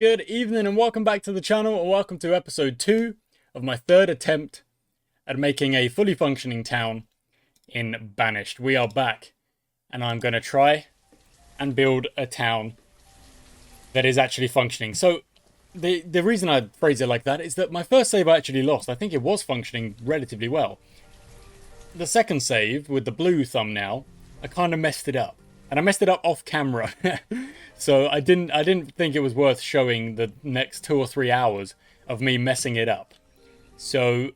Good evening and welcome back to the channel, and welcome to episode 2 of my third attempt at making a fully functioning town in Banished. We are back and I'm going to try and build a town that is actually functioning. So the reason I phrase it like that is that my first save I actually lost. I think it was functioning relatively well. The second save with the blue thumbnail, I kind of messed it up. And I messed it up off camera. So I didn't think it was worth showing the next 2 or 3 hours of me messing it up. So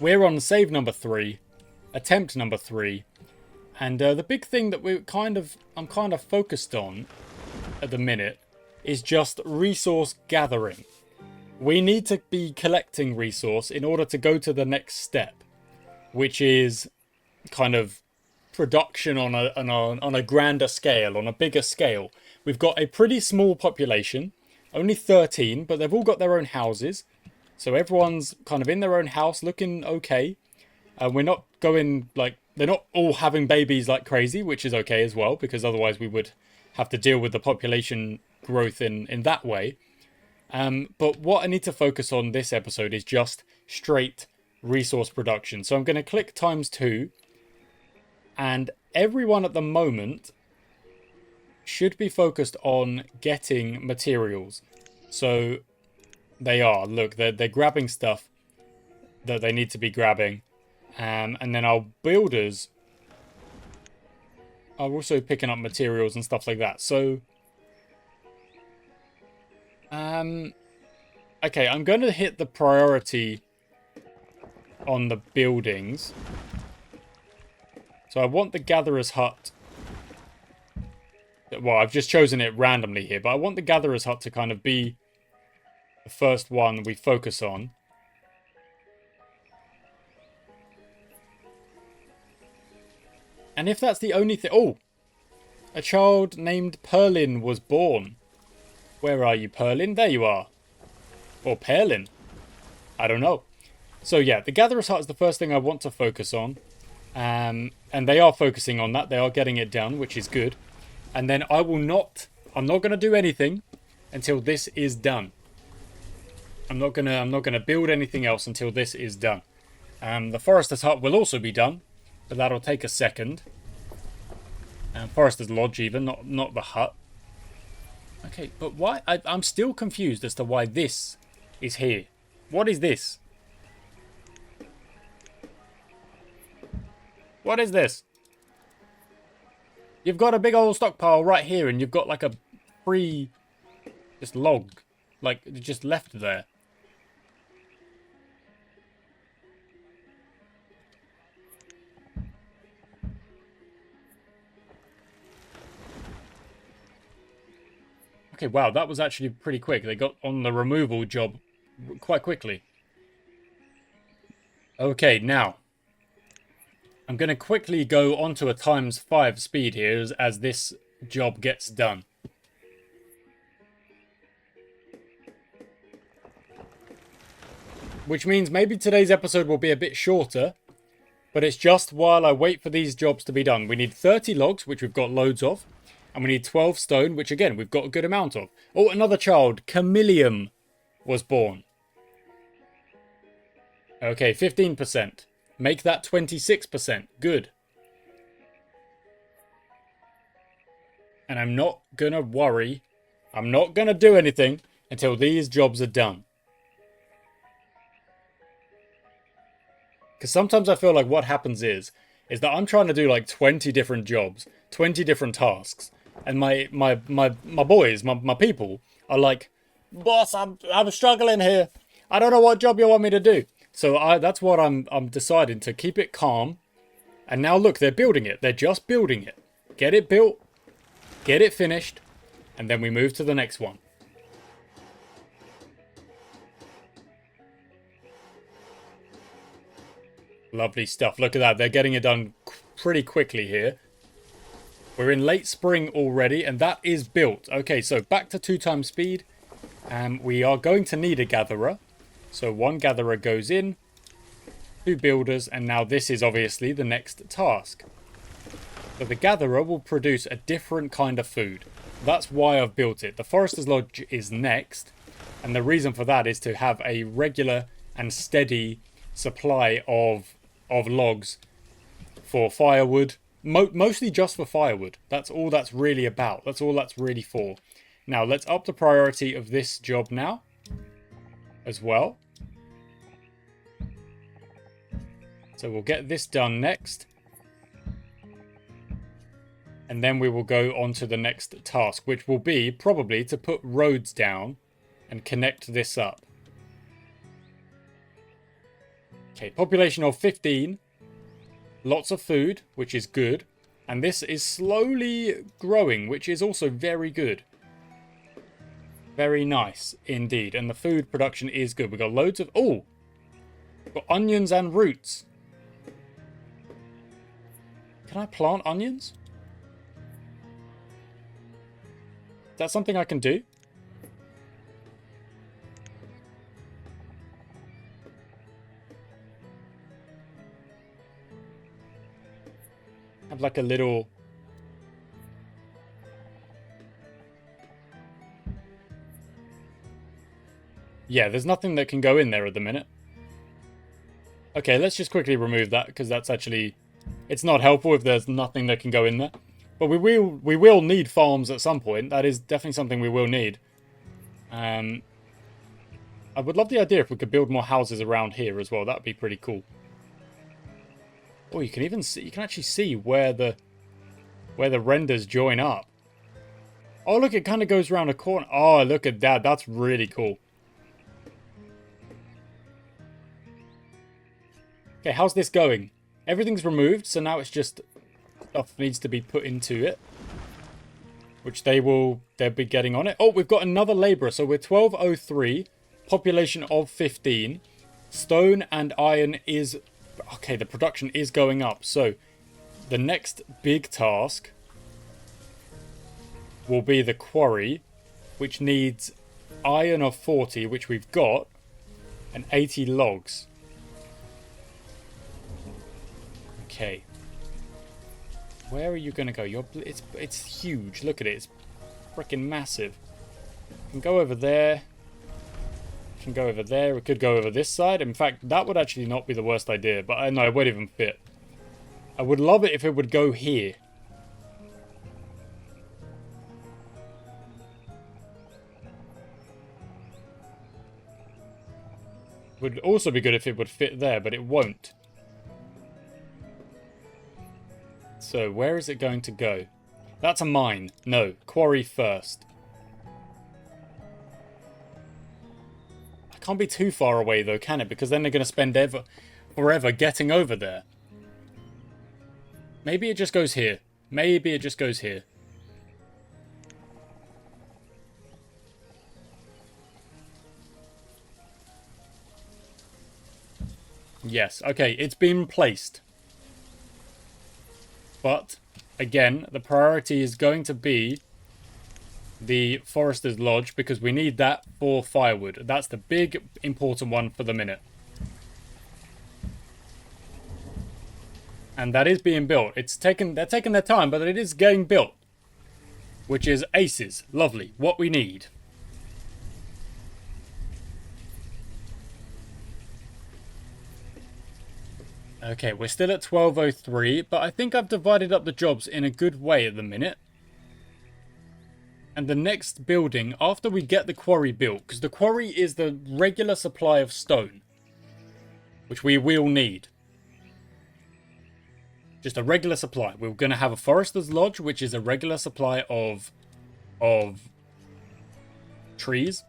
we're on save number 3, attempt number 3, and the big thing that I'm kind of focused on at the minute is just resource gathering. We need to be collecting resource in order to go to the next step, which is kind of production on a grander scale, on a bigger scale. We've got a pretty small population, only 13, but they've all got their own houses. So everyone's kind of in their own house, looking okay. We're not going, like, they're not all having babies like crazy, which is okay as well, because otherwise we would have to deal with the population growth in that way. But what I need to focus on this episode is just straight resource production. So I'm going to click ×2. And everyone at the moment should be focused on getting materials. So they are. Look, they're grabbing stuff that they need to be grabbing. And then our builders are also picking up materials and stuff like that. So, okay, I'm going to hit the priority on the buildings. So I want the Gatherer's Hut. Well, I've just chosen it randomly here, but I want the Gatherer's Hut to kind of be the first one we focus on. And if that's the only thing... Oh! A child named Perlin was born. Where are you, Perlin? There you are. Or Perlin. I don't know. So yeah, the Gatherer's Hut is the first thing I want to focus on. And they are focusing on that. They are getting it done, which is good. And then I'm not going to do anything until this is done. I'm not gonna build anything else until this is done. The Forester's Hut will also be done, but that'll take a second. Forester's Lodge even, not the hut. Okay, but why? I'm still confused as to why this is here. What is this? What is this? You've got a big old stockpile right here, and you've got like a free just log, like just left there. Okay, wow, that was actually pretty quick. They got on the removal job quite quickly. Okay, now I'm going to quickly go onto a ×5 speed here as this job gets done. Which means maybe today's episode will be a bit shorter, but it's just while I wait for these jobs to be done. We need 30 logs, which we've got loads of, and we need 12 stone, which again, we've got a good amount of. Oh, another child, Chameleon, was born. Okay, 15%. Make that 26%. Good. And I'm not going to worry. I'm not going to do anything until these jobs are done. Because sometimes I feel like what happens is that I'm trying to do like 20 different jobs, 20 different tasks. And my boys, my people are like, boss, I'm struggling here. I don't know what job you want me to do. So that's what I'm deciding, to keep it calm. And now look, they're building it. They're just building it. Get it built. Get it finished. And then we move to the next one. Lovely stuff. Look at that. They're getting it done pretty quickly here. We're in late spring already, and that is built. Okay, so back to 2 × speed. We are going to need a gatherer. So 1 gatherer goes in, 2 builders, and now this is obviously the next task. So the gatherer will produce a different kind of food. That's why I've built it. The Forester's Lodge is next, and the reason for that is to have a regular and steady supply of logs for firewood, mostly just for firewood. That's all that's really about. That's all that's really for. Now, let's up the priority of this job now as well. So we'll get this done next. And then we will go on to the next task, which will be probably to put roads down and connect this up. Okay, population of 15. Lots of food, which is good. And this is slowly growing, which is also very good. Very nice indeed. And the food production is good. We've got loads of... Oh! We've got onions and roots. Can I plant onions? Is that something I can do? Have like a little... Yeah, there's nothing that can go in there at the minute. Okay, let's just quickly remove that, because that's actually... It's not helpful if there's nothing that can go in there. But we will need farms at some point. That is definitely something we will need. I would love the idea if we could build more houses around here as well. That would be pretty cool. Oh, you can even see, you can actually see where the renders join up. Oh, look, it kind of goes around a corner. Oh, look at that. That's really cool. Okay, how's this going? Everything's removed, so now it's just stuff needs to be put into it, which they'll be getting on it. Oh, we've got another labourer, so we're 1203, population of 15. Stone and iron is... Okay, the production is going up, so the next big task will be the quarry, which needs iron of 40, which we've got, and 80 logs. Okay. Where are you going to go? It's huge. Look at it. It's freaking massive. You can go over there. You can go over there. We could go over this side. In fact, that would actually not be the worst idea. But I know it won't even fit. I would love it if it would go here. Would also be good if it would fit there, but it won't. So, where is it going to go? That's a mine. No, quarry first. I can't be too far away though, can it? Because then they're going to spend forever getting over there. Maybe it just goes here. Maybe it just goes here. Yes, okay, it's been placed. But, again, the priority is going to be the Forester's Lodge, because we need that for firewood. That's the big, important one for the minute. And that is being built. They're taking their time, but it is getting built. Which is aces. Lovely. What we need. Okay, we're still at 1203, but I think I've divided up the jobs in a good way at the minute. And the next building, after we get the quarry built, because the quarry is the regular supply of stone, which we will need. Just a regular supply. We're going to have a Forester's Lodge, which is a regular supply of trees.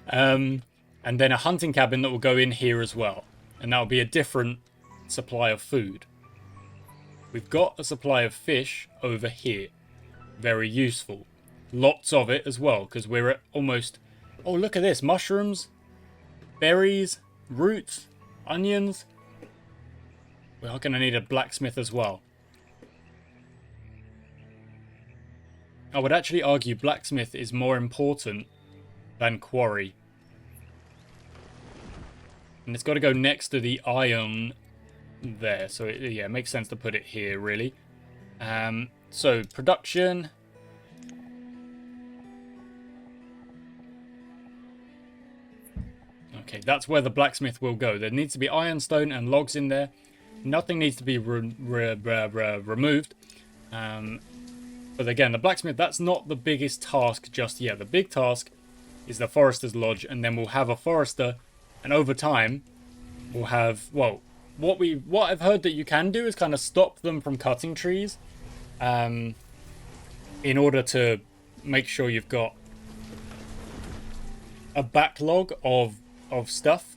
And then a hunting cabin that will go in here as well. And that'll be a different supply of food. We've got a supply of fish over here. Very useful. Lots of it as well, because we're at almost... Oh, look at this. Mushrooms, berries, roots, onions. We are going to need a blacksmith as well. I would actually argue blacksmith is more important than quarry. And it's got to go next to the iron there. So, yeah, it makes sense to put it here, really. So, production. Okay, that's where the blacksmith will go. There needs to be ironstone and logs in there. Nothing needs to be removed. But again, the blacksmith, that's not the biggest task just yet. The big task is the forester's lodge, and then we'll have a forester, and over time, we'll have, well, what I've heard that you can do is kind of stop them from cutting trees, in order to make sure you've got a backlog of stuff.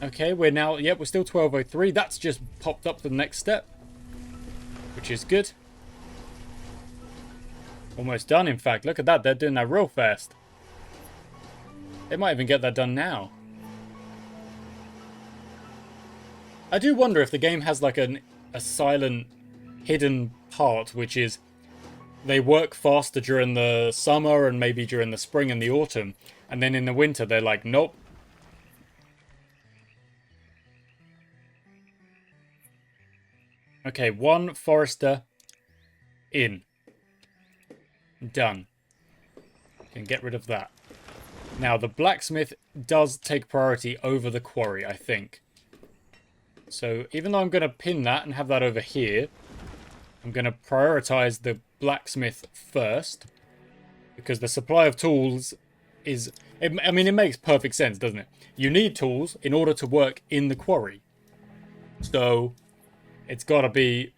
Okay, we're now, yep, we're still 1203. That's just popped up to the next step, which is good. Almost done, in fact. Look at that, they're doing that real fast. They might even get that done now. I do wonder if the game has like a silent, hidden part, which is they work faster during the summer and maybe during the spring and the autumn. And then in the winter, they're like, nope. Okay, one forester in. Done. Can get rid of that. Now, the blacksmith does take priority over the quarry, I think. So, even though I'm going to pin that and have that over here, I'm going to prioritize the blacksmith first. Because the supply of tools is... I mean, it makes perfect sense, doesn't it? You need tools in order to work in the quarry. So, it's got to be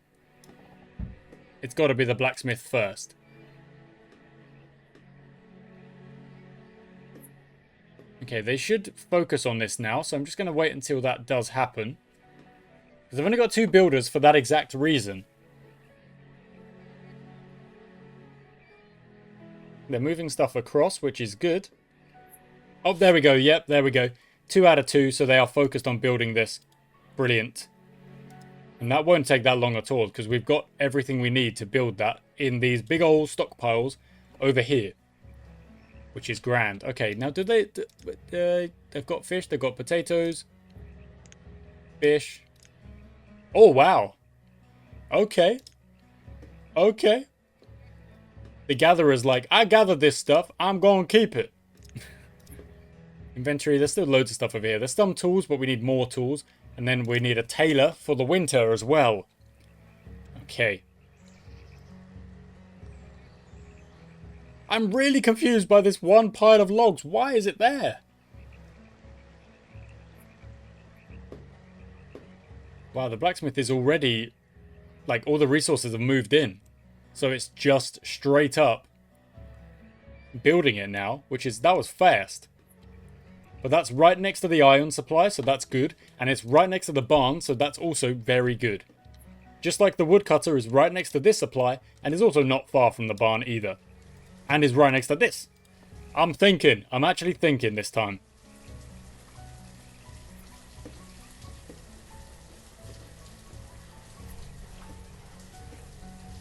the blacksmith first. Okay, they should focus on this now, so I'm just going to wait until that does happen. Because I've only got 2 builders for that exact reason. They're moving stuff across, which is good. Oh, there we go. Yep, there we go. 2 out of 2, so they are focused on building this. Brilliant. And that won't take that long at all, because we've got everything we need to build that in these big old stockpiles over here. Which is grand. Okay, now do they... they've got fish, they've got potatoes. Fish. Oh, wow. Okay. Okay. The gatherer's like, I gathered this stuff, I'm going to keep it. Inventory, there's still loads of stuff over here. There's some tools, but we need more tools. And then we need a tailor for the winter as well. Okay. I'm really confused by this one pile of logs. Why is it there? Wow, the blacksmith is already... like, all the resources have moved in. So it's just straight up building it now, which is... that was fast. But that's right next to the iron supply, so that's good. And it's right next to the barn, so that's also very good. Just like the woodcutter is right next to this supply, and is also not far from the barn either. And is right next to this. I'm thinking. I'm actually thinking this time.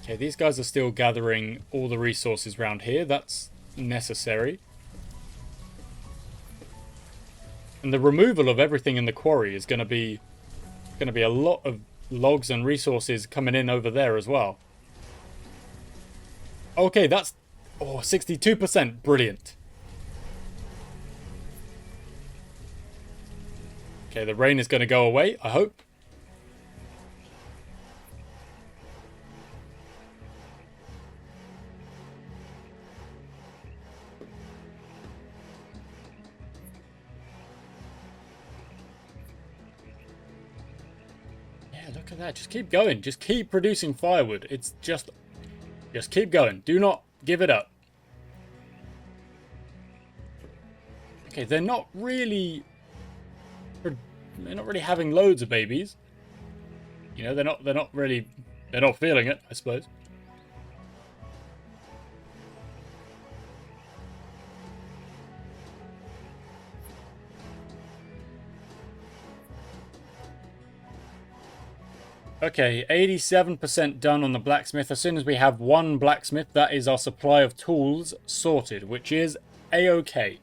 Okay, these guys are still gathering all the resources around here. That's necessary. And the removal of everything in the quarry is going to be a lot of logs and resources coming in over there as well. Okay, that's... oh, 62%. Brilliant. Okay, the rain is going to go away, I hope. Yeah, look at that. Just keep going. Just keep producing firewood. It's just keep going. Do not give it up. Okay, they're not really having loads of babies. You know, they're not feeling it, I suppose. Okay, 87% done on the blacksmith. As soon as we have one blacksmith, that is our supply of tools sorted, which is a-okay.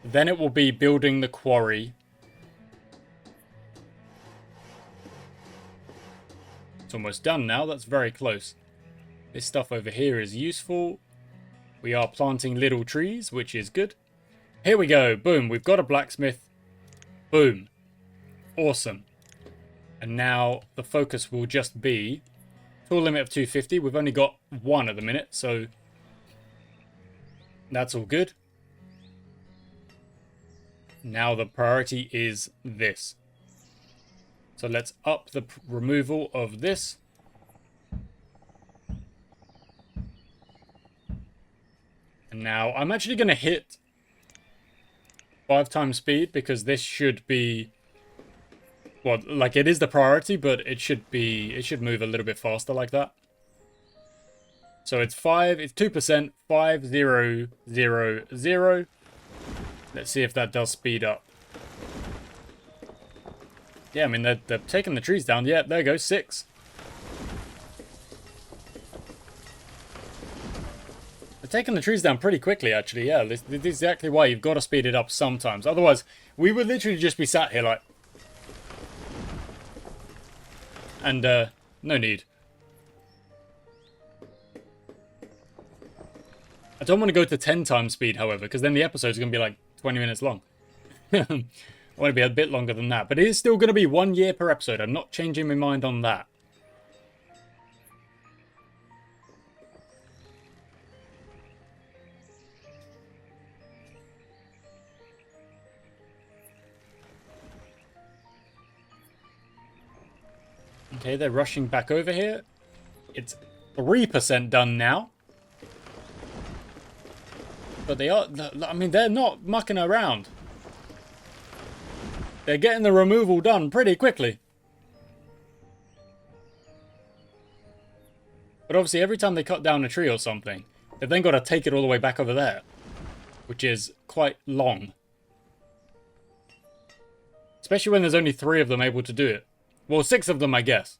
Then it will be building the quarry. It's almost done now. That's very close. This stuff over here is useful. We are planting little trees, which is good. Here we go. Boom. We've got a blacksmith. Boom. Awesome. And now the focus will just be tool limit of 250. We've only got one at the minute, so that's all good. Now the priority is this. So let's up the removal of this. And now I'm actually going to hit 5 times speed because this should be, well, like it is the priority, but it should move a little bit faster like that. So it's 2%, 5000. Let's see if that does speed up. Yeah, I mean, they're taking the trees down. Yeah, there you go, 6. They're taking the trees down pretty quickly, actually. Yeah, this is exactly why you've got to speed it up sometimes. Otherwise, we would literally just be sat here like... And, no need. I don't want to go to 10 times speed, however, because then the episode's going to be like 20 minutes long. I want to be a bit longer than that. But it is still going to be 1 year per episode. I'm not changing my mind on that. Okay, they're rushing back over here. It's 3% done now. But they are... I mean, they're not mucking around. They're getting the removal done pretty quickly. But obviously, every time they cut down a tree or something, they've then got to take it all the way back over there. Which is quite long. Especially when there's only 3 of them able to do it. Well, 6 of them, I guess.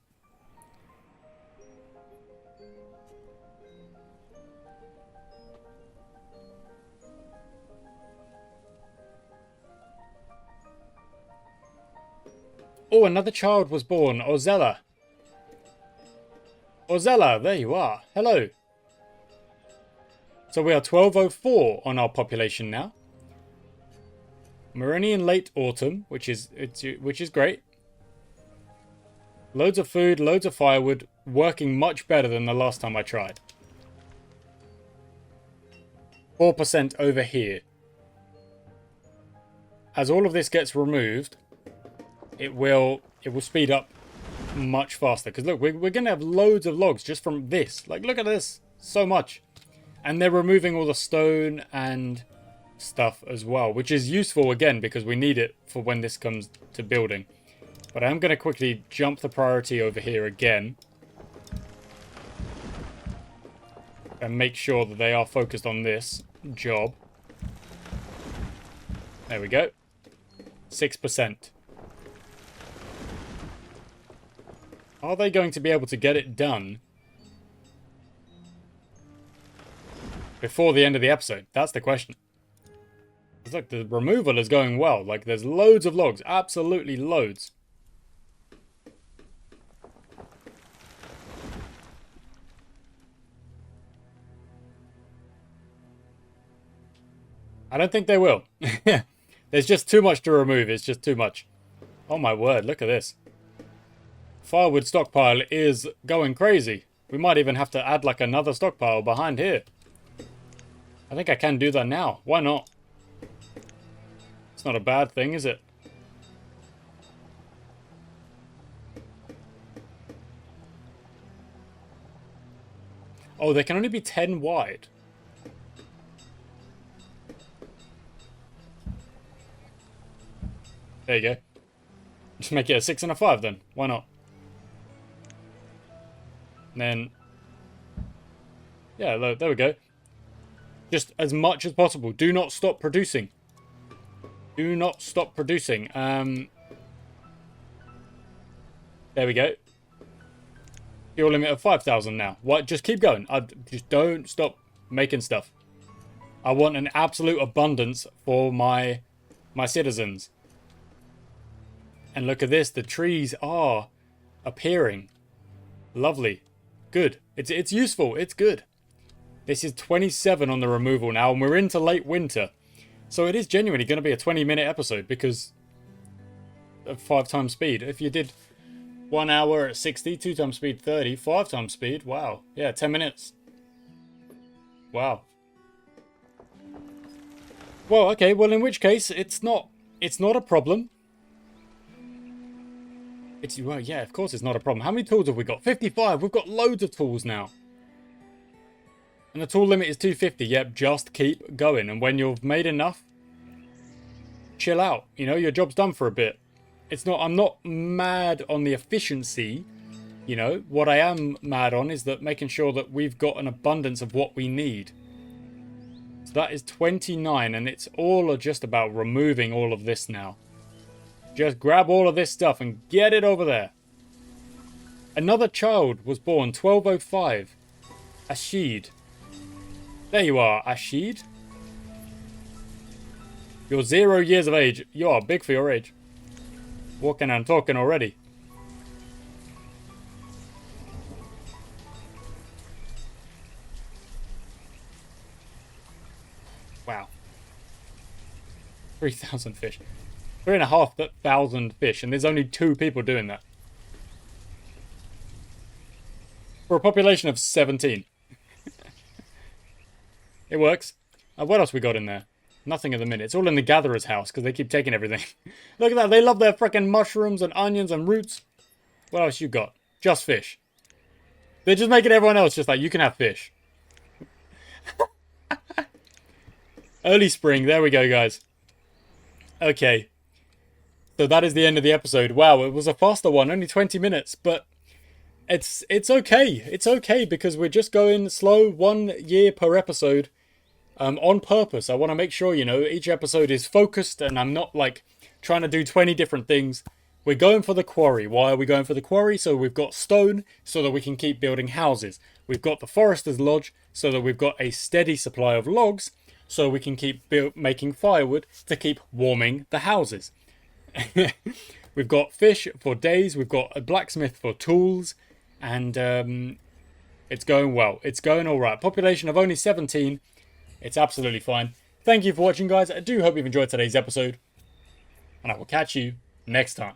Oh, another child was born. Ozella. Ozella, there you are. Hello. So we are 1204 on our population now. Meridian late autumn, which is great. Loads of food, loads of firewood, working much better than the last time I tried. 4% over here. As all of this gets removed, it will speed up much faster. Because look, we're going to have loads of logs just from this. Like, look at this. So much. And they're removing all the stone and stuff as well, which is useful again because we need it for when this comes to building. But I'm going to quickly jump the priority over here again. And make sure that they are focused on this job. There we go. 6%. Are they going to be able to get it done before the end of the episode? That's the question. Look, the removal is going well. Like, there's loads of logs. Absolutely loads. I don't think they will. There's just too much to remove. It's just too much. Oh my word, look at this. Firewood stockpile is going crazy. We might even have to add like another stockpile behind here. I think I can do that now. Why not? It's not a bad thing, is it? Oh, they can only be 10 wide. There you go. Just make it a 6 and a 5 then. Why not? And then... yeah, there we go. Just as much as possible. Do not stop producing. Do not stop producing. There we go. Fuel limit of 5,000 now. What? Just keep going. Just don't stop making stuff. I want an absolute abundance for my citizens. And look at this. The trees are appearing. Lovely. Good. It's useful. It's good. This is 27 on the removal now, and we're into late winter. So it is genuinely going to be a 20-minute episode because of 5 times speed. If you did 1 hour at 60, 2 times speed 30, 5 times speed, wow. Yeah, 10 minutes. Wow. Well, okay, well in which case it's not a problem. Well, yeah, of course it's not a problem. How many tools have we got? 55. We've got loads of tools now. And the tool limit is 250. Yep, just keep going. And when you've made enough, chill out. You know, your job's done for a bit. I'm not mad on the efficiency. You know, what I am mad on is that making sure that we've got an abundance of what we need. So that is 29, and it's all just about removing all of this now. Just grab all of this stuff and get it over there. Another child was born 1205. Ashid. There you are, Ashid. You're 0 years of age. You are big for your age. Walking and talking already. Wow. 3,000 fish. 3,500 fish, and there's only 2 people doing that. For a population of 17. It works. What else we got in there? Nothing at the minute. It's all in the gatherer's house because they keep taking everything. Look at that. They love their freaking mushrooms and onions and roots. What else you got? Just fish. They're just making everyone else just like, you can have fish. Early spring. There we go, guys. Okay. So that is the end of the episode. Wow, it was a faster one. Only 20 minutes. But it's okay. It's okay because we're just going slow, 1 year per episode. On purpose. I want to make sure, you know, each episode is focused and I'm not like trying to do 20 different things. We're going for the quarry. Why are we going for the quarry? So we've got stone so that we can keep building houses. We've got the forester's lodge so that we've got a steady supply of logs so we can keep making firewood to keep warming the houses. We've got fish for days. We've got a blacksmith for tools. And it's going well. It's going all right. Population of only 17. It's absolutely fine. Thank you for watching, guys. I do hope you've enjoyed today's episode. And I will catch you next time.